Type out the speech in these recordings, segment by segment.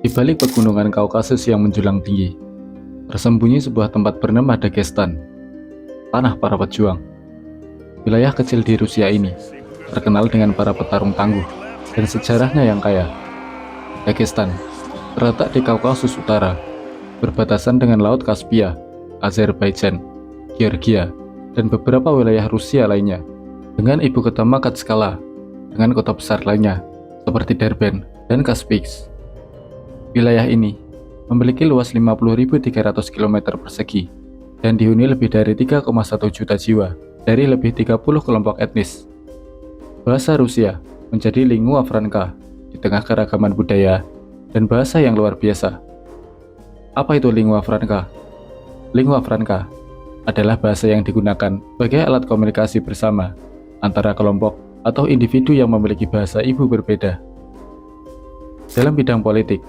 Di balik pegunungan Kaukasus yang menjulang tinggi, tersembunyi sebuah tempat bernama Dagestan, tanah para pejuang. Wilayah kecil di Rusia ini terkenal dengan para petarung tangguh dan sejarahnya yang kaya. Dagestan terletak di Kaukasus Utara, berbatasan dengan Laut Kaspia, Azerbaijan, Georgia, dan beberapa wilayah Rusia lainnya, dengan ibu kota Makhatskala, dengan kota besar lainnya seperti Derben dan Kaspiysk. Wilayah ini memiliki luas 50.300 km persegi dan dihuni lebih dari 3,1 juta jiwa dari lebih 30 kelompok etnis. Bahasa Rusia menjadi lingua franca di tengah keragaman budaya dan bahasa yang luar biasa. Apa itu lingua franca? Lingua franca adalah bahasa yang digunakan sebagai alat komunikasi bersama antara kelompok atau individu yang memiliki bahasa ibu berbeda. Dalam bidang politik,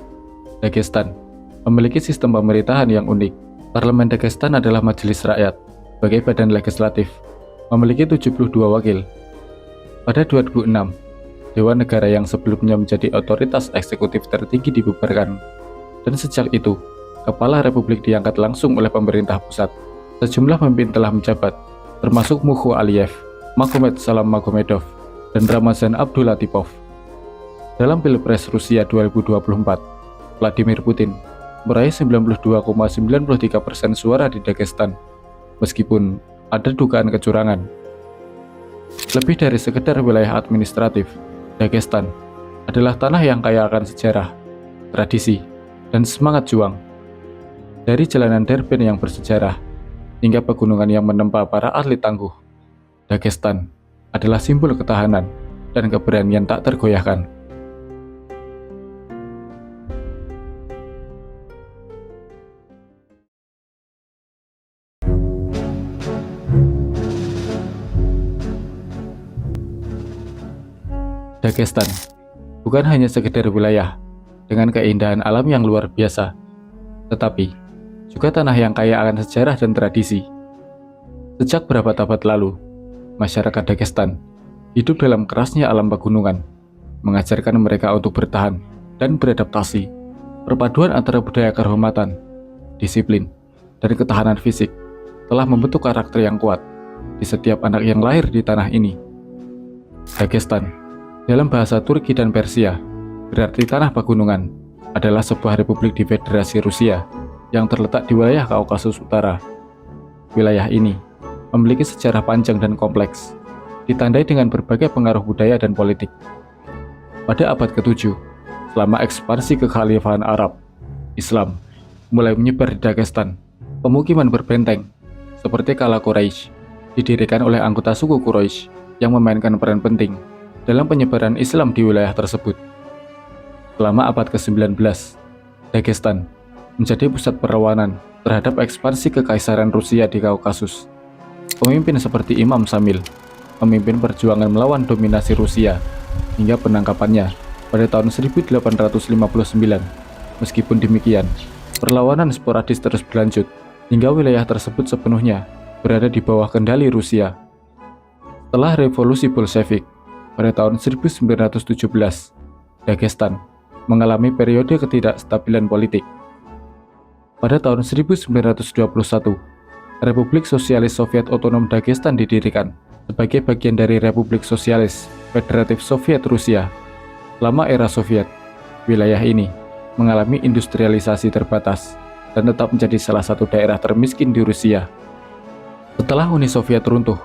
Dagestan memiliki sistem pemerintahan yang unik. Parlemen Dagestan adalah majelis rakyat sebagai badan legislatif, memiliki 72 wakil. Pada 2006, Dewan Negara yang sebelumnya menjadi otoritas eksekutif tertinggi dibubarkan, dan sejak itu, Kepala Republik diangkat langsung oleh pemerintah pusat. Sejumlah pemimpin telah menjabat, termasuk Mukhu Aliyev, Magomed Salam Magomedov, dan Ramazan Abdulatifov. Dalam Pilpres Rusia 2024, Vladimir Putin meraih 92,93% suara di Dagestan, meskipun ada dugaan kecurangan. Lebih dari sekedar wilayah administratif, Dagestan adalah tanah yang kaya akan sejarah, tradisi, dan semangat juang. Dari jalanan Derben yang bersejarah, hingga pegunungan yang menempa para atlet tangguh, Dagestan adalah simbol ketahanan dan keberanian tak tergoyahkan. Dagestan bukan hanya sekedar wilayah dengan keindahan alam yang luar biasa, tetapi juga tanah yang kaya akan sejarah dan tradisi. Sejak berabad-abad lalu, masyarakat Dagestan hidup dalam kerasnya alam pegunungan, mengajarkan mereka untuk bertahan dan beradaptasi. Perpaduan antara budaya kehormatan, disiplin, dan ketahanan fisik telah membentuk karakter yang kuat di setiap anak yang lahir di tanah ini. Dagestan dalam bahasa Turki dan Persia berarti tanah pegunungan, adalah sebuah republik di Federasi Rusia yang terletak di wilayah Kaukasus Utara. Wilayah ini memiliki sejarah panjang dan kompleks, ditandai dengan berbagai pengaruh budaya dan politik. Pada abad ke-7, selama ekspansi kekhalifahan Arab, Islam mulai menyebar di Dagestan. Pemukiman berbenteng seperti Kala Quraisy didirikan oleh anggota suku Quraisy yang memainkan peran penting dalam penyebaran Islam di wilayah tersebut. Selama abad ke-19, Dagestan menjadi pusat perlawanan terhadap ekspansi kekaisaran Rusia di Kaukasus. Pemimpin seperti Imam Samil memimpin perjuangan melawan dominasi Rusia hingga penangkapannya pada tahun 1859. Meskipun demikian, perlawanan sporadis terus berlanjut hingga wilayah tersebut sepenuhnya berada di bawah kendali Rusia. Setelah revolusi Bolshevik pada tahun 1917, Dagestan mengalami periode ketidakstabilan politik. Pada tahun 1921, Republik Sosialis Soviet Otonom Dagestan didirikan sebagai bagian dari Republik Sosialis Federatif Soviet Rusia. Selama era Soviet, wilayah ini mengalami industrialisasi terbatas dan tetap menjadi salah satu daerah termiskin di Rusia. Setelah Uni Soviet runtuh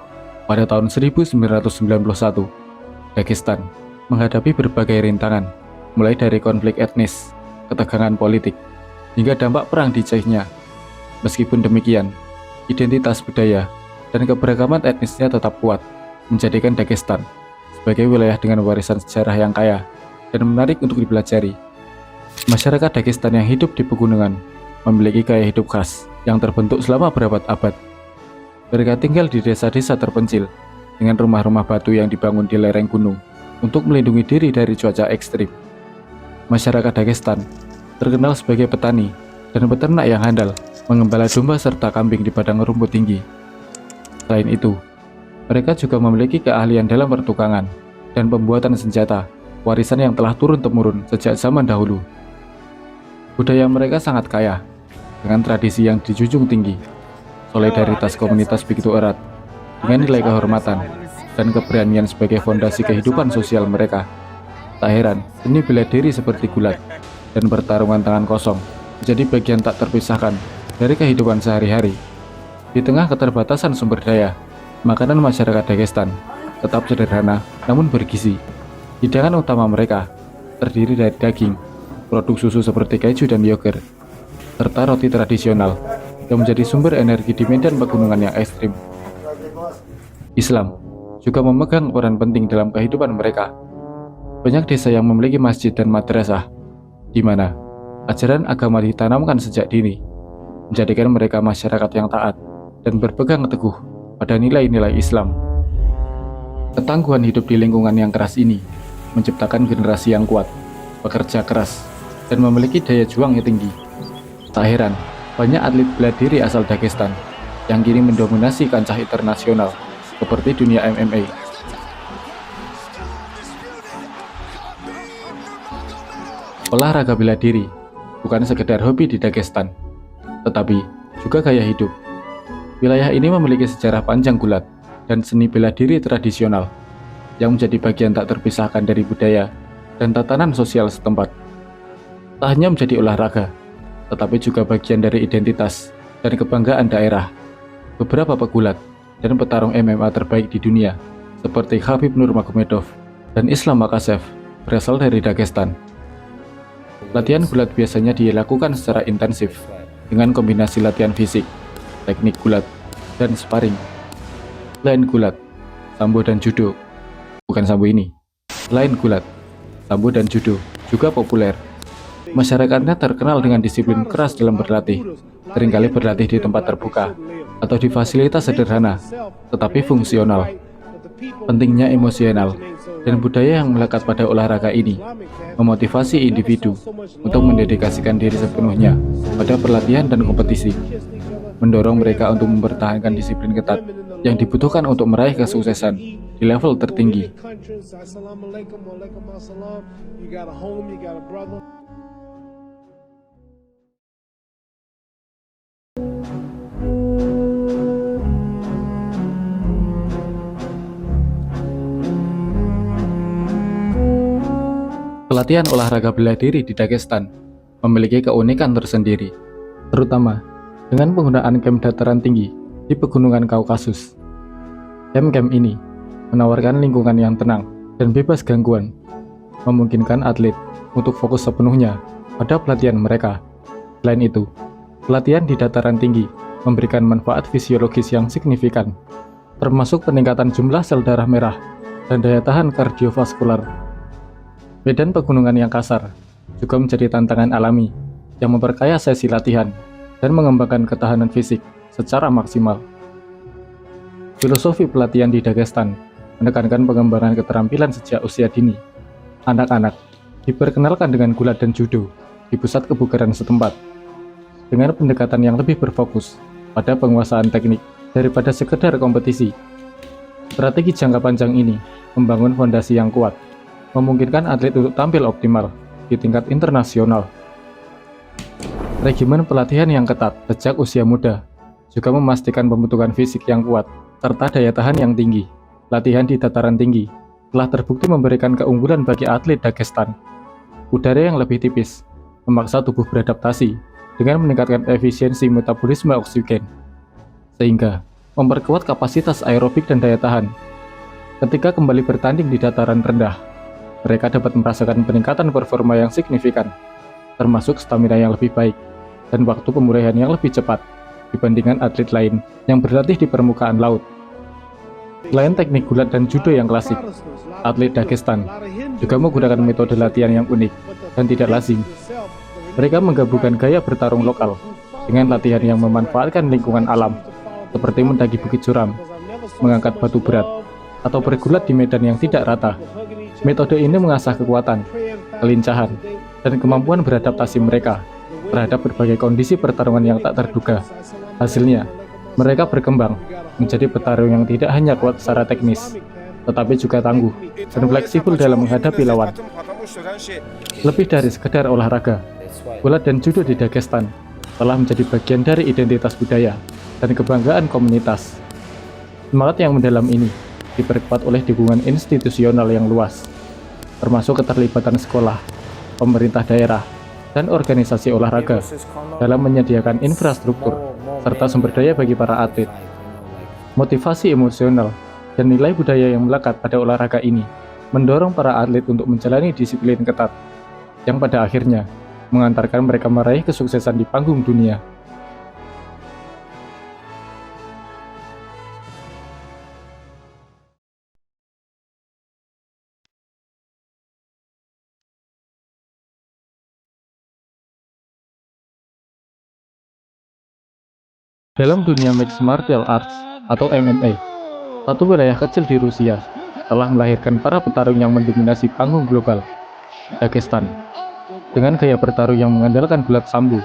pada tahun 1991, Dagestan menghadapi berbagai rintangan, mulai dari konflik etnis, ketegangan politik, hingga dampak perang di Chechnya. Meskipun demikian, identitas budaya dan keberagaman etnisnya tetap kuat, menjadikan Dagestan sebagai wilayah dengan warisan sejarah yang kaya dan menarik untuk dipelajari. Masyarakat Dagestan yang hidup di pegunungan memiliki gaya hidup khas yang terbentuk selama berabad-abad. Mereka tinggal di desa-desa terpencil dengan rumah-rumah batu yang dibangun di lereng gunung untuk melindungi diri dari cuaca ekstrim. Masyarakat Dagestan terkenal sebagai petani dan peternak yang handal, mengembala domba serta kambing di padang rumput tinggi. Selain itu, mereka juga memiliki keahlian dalam pertukangan dan pembuatan senjata, warisan yang telah turun-temurun sejak zaman dahulu. Budaya mereka sangat kaya, dengan tradisi yang dijunjung tinggi. Solidaritas komunitas begitu erat, dengan nilai kehormatan dan keberanian sebagai fondasi kehidupan sosial mereka. Tak heran, seni bela diri seperti gulat dan pertarungan tangan kosong menjadi bagian tak terpisahkan dari kehidupan sehari-hari. Di tengah keterbatasan sumber daya, makanan masyarakat Dagestan tetap sederhana namun bergizi. Hidangan utama mereka terdiri dari daging, produk susu seperti keju dan yogurt, serta roti tradisional yang menjadi sumber energi di medan pegunungan yang ekstrim. Islam juga memegang peran penting dalam kehidupan mereka. Banyak desa yang memiliki masjid dan madrasah, di mana ajaran agama ditanamkan sejak dini, menjadikan mereka masyarakat yang taat dan berpegang teguh pada nilai-nilai Islam. Ketangguhan hidup di lingkungan yang keras ini menciptakan generasi yang kuat, bekerja keras, dan memiliki daya juang yang tinggi. Tak heran, banyak atlet bela diri asal Dagestan yang kini mendominasi kancah internasional seperti dunia MMA. Olahraga bela diri bukan sekedar hobi di Dagestan, tetapi juga gaya hidup. Wilayah ini memiliki sejarah panjang gulat dan seni bela diri tradisional yang menjadi bagian tak terpisahkan dari budaya dan tatanan sosial setempat. Tak hanya menjadi olahraga, tetapi juga bagian dari identitas dan kebanggaan daerah. Beberapa pegulat dan petarung MMA terbaik di dunia, seperti Khabib Nurmagomedov dan Islam Makhachev, berasal dari Dagestan. Latihan gulat biasanya dilakukan secara intensif, dengan kombinasi latihan fisik, teknik gulat, dan sparring. Selain gulat, sambo dan judo, bukan sambo ini. Selain gulat, sambo dan judo juga populer. Masyarakatnya terkenal dengan disiplin keras dalam berlatih, seringkali berlatih di tempat terbuka atau di fasilitas sederhana, tetapi fungsional. Pentingnya emosional dan budaya yang melekat pada olahraga ini memotivasi individu untuk mendedikasikan diri sepenuhnya pada pelatihan dan kompetisi, mendorong mereka untuk mempertahankan disiplin ketat yang dibutuhkan untuk meraih kesuksesan di level tertinggi. Pelatihan olahraga bela diri di Dagestan memiliki keunikan tersendiri, terutama dengan penggunaan camp dataran tinggi di pegunungan Kaukasus. Camp-camp ini menawarkan lingkungan yang tenang dan bebas gangguan, memungkinkan atlet untuk fokus sepenuhnya pada pelatihan mereka. Selain itu, pelatihan di dataran tinggi memberikan manfaat fisiologis yang signifikan, termasuk peningkatan jumlah sel darah merah dan daya tahan kardiovaskular. Medan pegunungan yang kasar juga menjadi tantangan alami yang memperkaya sesi latihan dan mengembangkan ketahanan fisik secara maksimal. Filosofi pelatihan di Dagestan menekankan pengembangan keterampilan sejak usia dini. Anak-anak diperkenalkan dengan gulat dan judo di pusat kebugaran setempat, dengan pendekatan yang lebih berfokus pada penguasaan teknik daripada sekedar kompetisi. Strategi jangka panjang ini membangun fondasi yang kuat, memungkinkan atlet untuk tampil optimal di tingkat internasional. Regimen pelatihan yang ketat sejak usia muda juga memastikan pembentukan fisik yang kuat serta daya tahan yang tinggi. Latihan di dataran tinggi telah terbukti memberikan keunggulan bagi atlet Dagestan. Udara yang lebih tipis memaksa tubuh beradaptasi dengan meningkatkan efisiensi metabolisme oksigen, sehingga memperkuat kapasitas aerobik dan daya tahan. Ketika kembali bertanding di dataran rendah, mereka dapat merasakan peningkatan performa yang signifikan, termasuk stamina yang lebih baik dan waktu pemulihan yang lebih cepat dibandingkan atlet lain yang berlatih di permukaan laut. Selain teknik gulat dan judo yang klasik, atlet Dagestan juga menggunakan metode latihan yang unik dan tidak lazim. Mereka menggabungkan gaya bertarung lokal dengan latihan yang memanfaatkan lingkungan alam, seperti mendaki bukit curam, mengangkat batu berat, atau bergulat di medan yang tidak rata. Metode ini mengasah kekuatan, kelincahan, dan kemampuan beradaptasi mereka terhadap berbagai kondisi pertarungan yang tak terduga. Hasilnya, mereka berkembang menjadi petarung yang tidak hanya kuat secara teknis, tetapi juga tangguh dan fleksibel dalam menghadapi lawan. Lebih dari sekedar olahraga, gulat dan judo di Dagestan telah menjadi bagian dari identitas budaya dan kebanggaan komunitas. Semangat yang mendalam ini diperkuat oleh dukungan institusional yang luas, termasuk keterlibatan sekolah, pemerintah daerah, dan organisasi olahraga dalam menyediakan infrastruktur serta sumber daya bagi para atlet. Motivasi emosional dan nilai budaya yang melekat pada olahraga ini mendorong para atlet untuk menjalani disiplin ketat, yang pada akhirnya mengantarkan mereka meraih kesuksesan di panggung dunia. Dalam dunia mixed martial arts atau MMA, satu wilayah kecil di Rusia telah melahirkan para petarung yang mendominasi panggung global, Dagestan. Dengan gaya bertarung yang mengandalkan gulat sambo,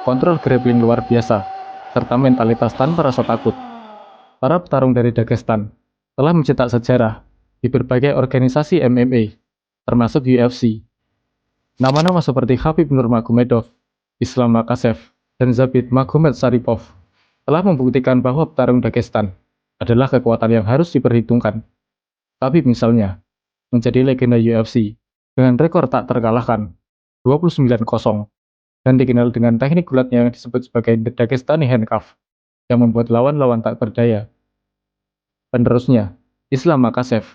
kontrol grappling luar biasa, serta mentalitas tanpa rasa takut, para petarung dari Dagestan telah mencetak sejarah di berbagai organisasi MMA, termasuk UFC. Nama-nama seperti Khabib Nurmagomedov, Islam Makhachev, dan Zabit Magomedsharipov telah membuktikan bahwa petarung Dagestan adalah kekuatan yang harus diperhitungkan. Khabib misalnya, menjadi legenda UFC dengan rekor tak terkalahkan 29-0 dan dikenal dengan teknik gulatnya yang disebut sebagai The Dagestani Handcuff yang membuat lawan-lawan tak berdaya. Penerusnya, Islam Makhachev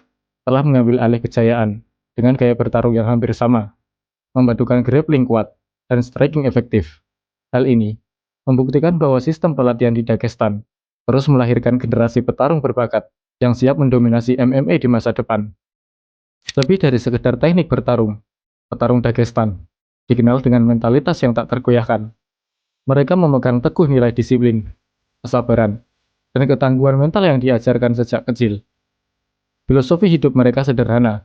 telah mengambil alih kejayaan dengan gaya bertarung yang hampir sama, memadukan grappling kuat dan striking efektif. Hal ini membuktikan bahwa sistem pelatihan di Dagestan terus melahirkan generasi petarung berbakat yang siap mendominasi MMA di masa depan. Lebih dari sekedar teknik bertarung, petarung Dagestan dikenal dengan mentalitas yang tak tergoyahkan. Mereka memegang teguh nilai disiplin, kesabaran, dan ketangguhan mental yang diajarkan sejak kecil. Filosofi hidup mereka sederhana,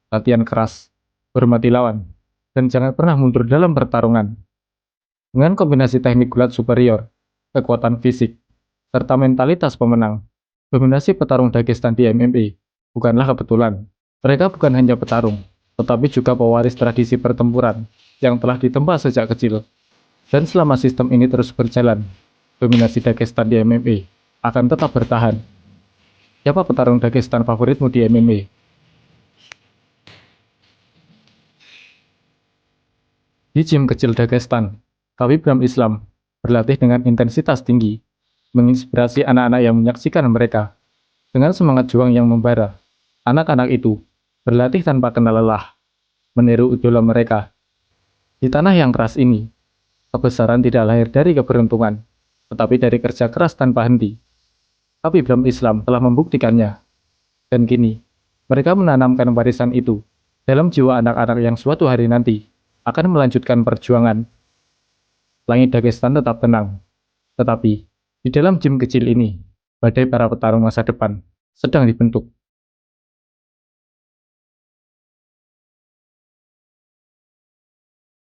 latihan keras, hormati lawan, dan jangan pernah mundur dalam pertarungan. Dengan kombinasi teknik gulat superior, kekuatan fisik, serta mentalitas pemenang, dominasi petarung Dagestan di MMA bukanlah kebetulan. Mereka bukan hanya petarung, tetapi juga pewaris tradisi pertempuran yang telah ditempa sejak kecil. Dan selama sistem ini terus berjalan, dominasi Dagestan di MMA akan tetap bertahan. Siapa petarung Dagestan favoritmu di MMA? Di gym kecil Dagestan, Khabib Islam berlatih dengan intensitas tinggi, menginspirasi anak-anak yang menyaksikan mereka. Dengan semangat juang yang membara, anak-anak itu berlatih tanpa kenal lelah, meniru idola mereka. Di tanah yang keras ini, kebesaran tidak lahir dari keberuntungan, tetapi dari kerja keras tanpa henti. Khabib Islam telah membuktikannya, dan kini mereka menanamkan warisan itu dalam jiwa anak-anak yang suatu hari nanti akan melanjutkan perjuangan. Langit Dagestan tetap tenang, tetapi di dalam gym kecil ini, badai para petarung masa depan sedang dibentuk.